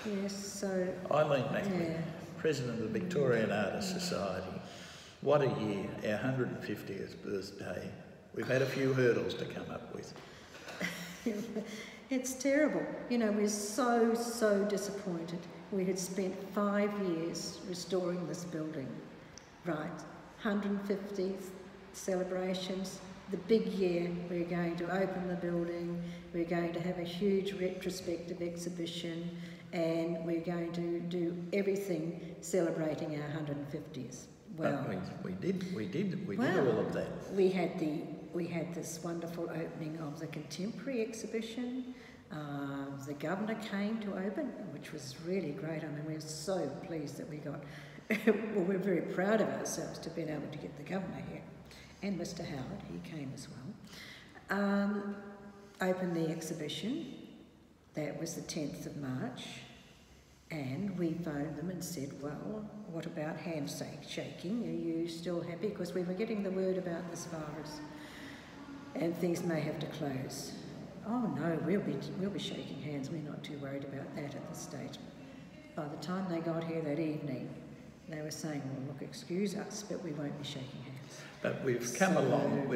Yes, so... Eileen Mackley, President of the Victorian Artists Society. What a year, our 150th birthday. We've had a few hurdles to come up with. It's terrible. You know, we're so disappointed. We had spent 5 years restoring this building. Right, 150th celebrations, the big year, we're going to open the building, we're going to have a huge retrospective exhibition, and we're going to do everything celebrating our 150th. Well, we did all of that. We had this wonderful opening of the contemporary exhibition. The governor came to open, which was really great. I mean, we were so pleased that we got. Well, we're very proud of ourselves to have been able to get the governor here, and Mr. Howard. He came as well. Opened the exhibition. That was the 10th of March. And we phoned them and said, well, what about shaking? Are you still happy? Because we were getting the word about this virus and things may have to close. Oh no, we'll be shaking hands. We're not too worried about that at this stage. By the time they got here that evening, they were saying, well, look, excuse us, but we won't be shaking hands. But we've come a long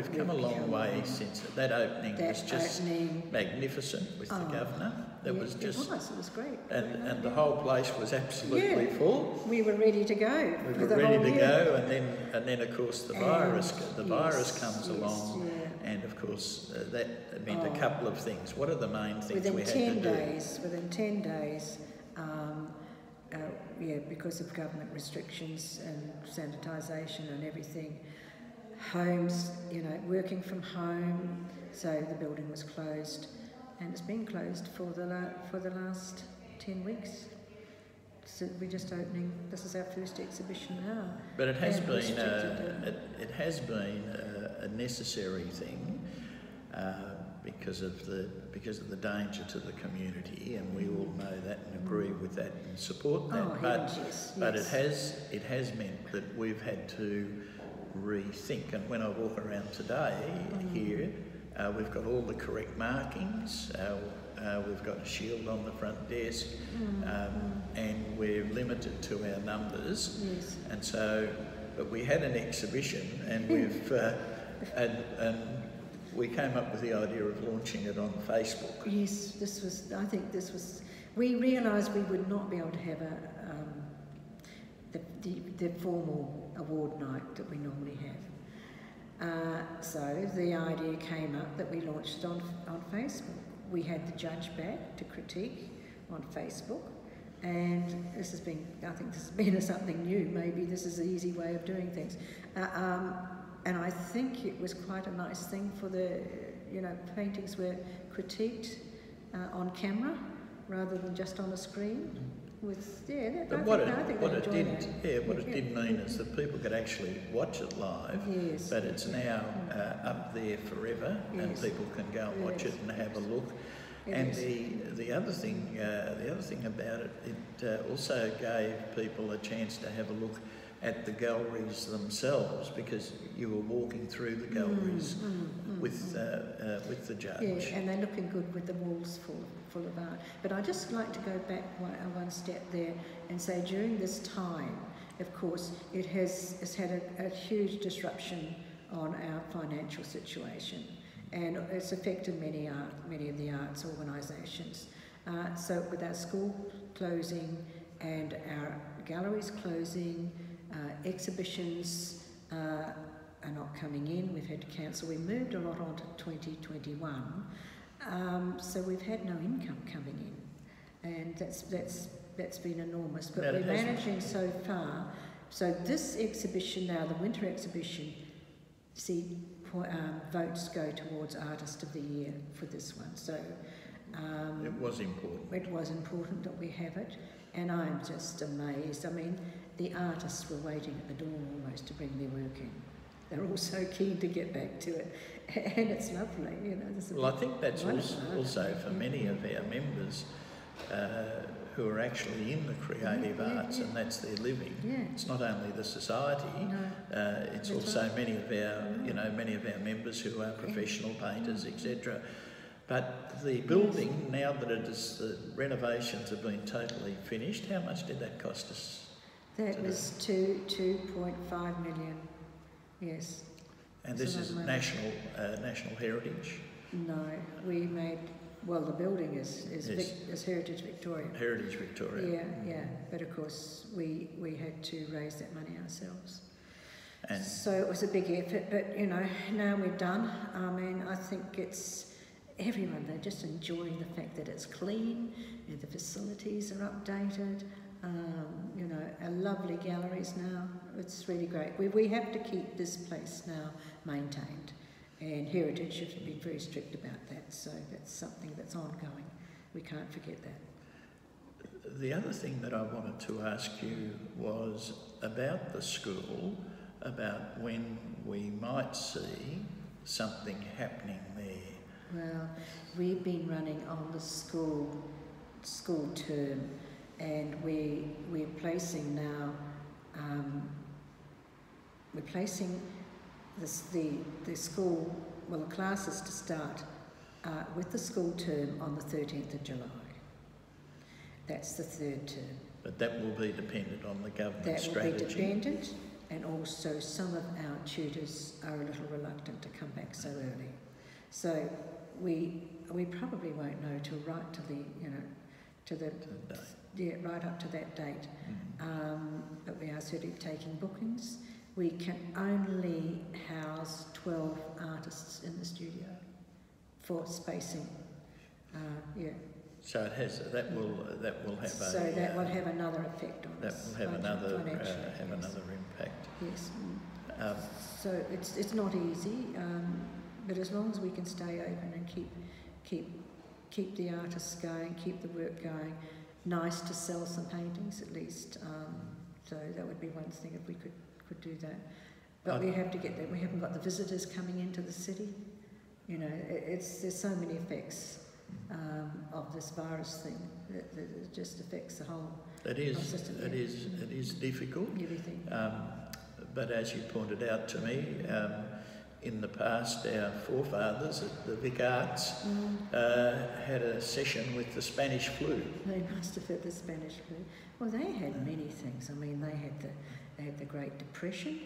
way since that opening. Was just magnificent with the governor. It was great. And the whole place was absolutely full. We were ready to go. We were ready to go, and then of course the virus comes along, and of course that meant a couple of things. What are the main things we had to do? Within 10 days, because of government restrictions and sanitisation and everything, homes, working from home, so the building was closed, and it's been closed for the last 10 weeks. So we're just opening. This is our first exhibition now. But it has been a necessary thing because of the danger to the community, and we all know that and agree with that and support that. But it has meant that we've had to rethink. And when I walk around today here, we've got all the correct markings. We've got a shield on the front desk, and we're limited to our numbers. Yes. And so, but we had an exhibition, and we've and we came up with the idea of launching it on Facebook. Yes, we realised we would not be able to have the formal award night that we normally have. So the idea came up that we launched it on Facebook. We had the judge back to critique on Facebook, and this has been something new. Maybe this is the easy way of doing things. And I think it was quite a nice thing for paintings were critiqued on camera rather than just on a screen. What it did mean is that people could actually watch it live. Yes. But it's now up there forever, and people can go and watch it and have a look. The other thing about it also gave people a chance to have a look at the galleries themselves, because you were walking through the galleries with the judge. Yeah, and they're looking good with the walls full of art. But I'd just like to go back one step there and say, during this time, of course, it has had a huge disruption on our financial situation, and it's affected many of the arts organisations. So with our school closing and our galleries closing, exhibitions are not coming in. We've had to cancel. We moved a lot on to 2021, so we've had no income coming in, and that's been enormous. But we're managing so far. So this exhibition now, the winter exhibition, votes go towards Artist of the Year for this one. So it was important. It was important that we have it, and I'm just amazed. I mean, the artists were waiting at the door almost to bring their work in. They're all so keen to get back to it, and it's lovely, I think that's also for many of our members who are actually in the creative arts, and that's their living. Yeah. It's not only the society; it's also many of our members who are professional painters, etc. But the building, now that the renovations have been totally finished, how much did that cost us? That was 2.5 million, yes. And this is national heritage? No, we made, well, the building is Heritage Victoria. Heritage Victoria. Yeah, but of course we had to raise that money ourselves. And so it was a big effort, but you know, now we're done. I mean, I think it's everyone, they're just enjoying the fact that it's clean, and the facilities are updated, you know, our lovely galleries now. It's really great. We have to keep this place now maintained, and Heritage has been very strict about that, so that's something that's ongoing. We can't forget that. The other thing that I wanted to ask you was about the school, about when we might see something happening there. Well, we've been running on the school term, and we're placing now. We're placing the school. Well, the classes to start with the school term on the 13th of July. That's the third term. But that will be dependent on the government strategy. That will be dependent, and also some of our tutors are a little reluctant to come back so early. So we probably won't know till right to the, you know, right up to that date. But we are certainly taking bookings. We can only house 12 artists in the studio for spacing. So it has that will have that will have another effect on us. That will have another impact. Yes. So it's not easy, but as long as we can stay open and keep the artists going, keep the work going, nice to sell some paintings at least. So that would be one thing if we could do that. But we have to get that. We haven't got the visitors coming into the city. You know, there's so many effects of this virus thing that it just affects the whole. It is difficult. Everything. But as you pointed out to me, in the past, our forefathers at the Vic Arts had a session with the Spanish flu. They must have had the Spanish flu. Well, they had many things. I mean, they had the Great Depression.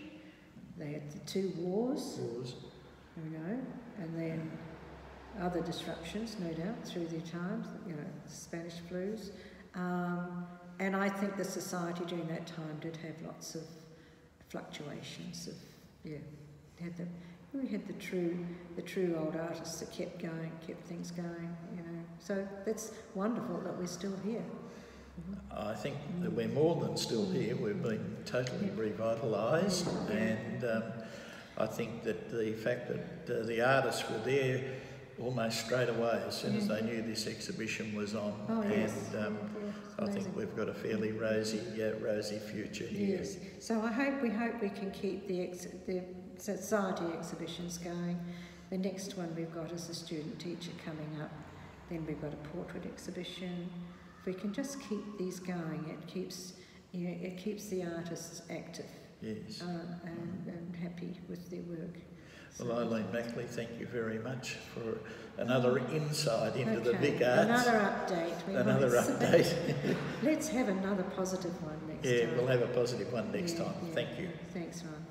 They had the two wars. You know, and then other disruptions, no doubt, through their times. You know, Spanish flus. And I think the society during that time did have lots of fluctuations. We had the true old artists that kept going, kept things going, you know. So that's wonderful that we're still here. I think that we're more than still here. We've been totally revitalised, and I think that the fact that the artists were there almost straight away as soon as they knew this exhibition was on, and I think we've got a fairly rosy future here. Yes. So we hope we can keep the society exhibitions going. The next one we've got is the student teacher coming up. Then we've got a portrait exhibition. If we can just keep these going, it keeps the artists active. Yes. And happy with their work. Well, Eileen Mackley, thank you very much for another insight into the Vic Arts. Another update. Let's have another positive one next time. Yeah, we'll have a positive one next time. Yeah. Thank you. Thanks, Ron.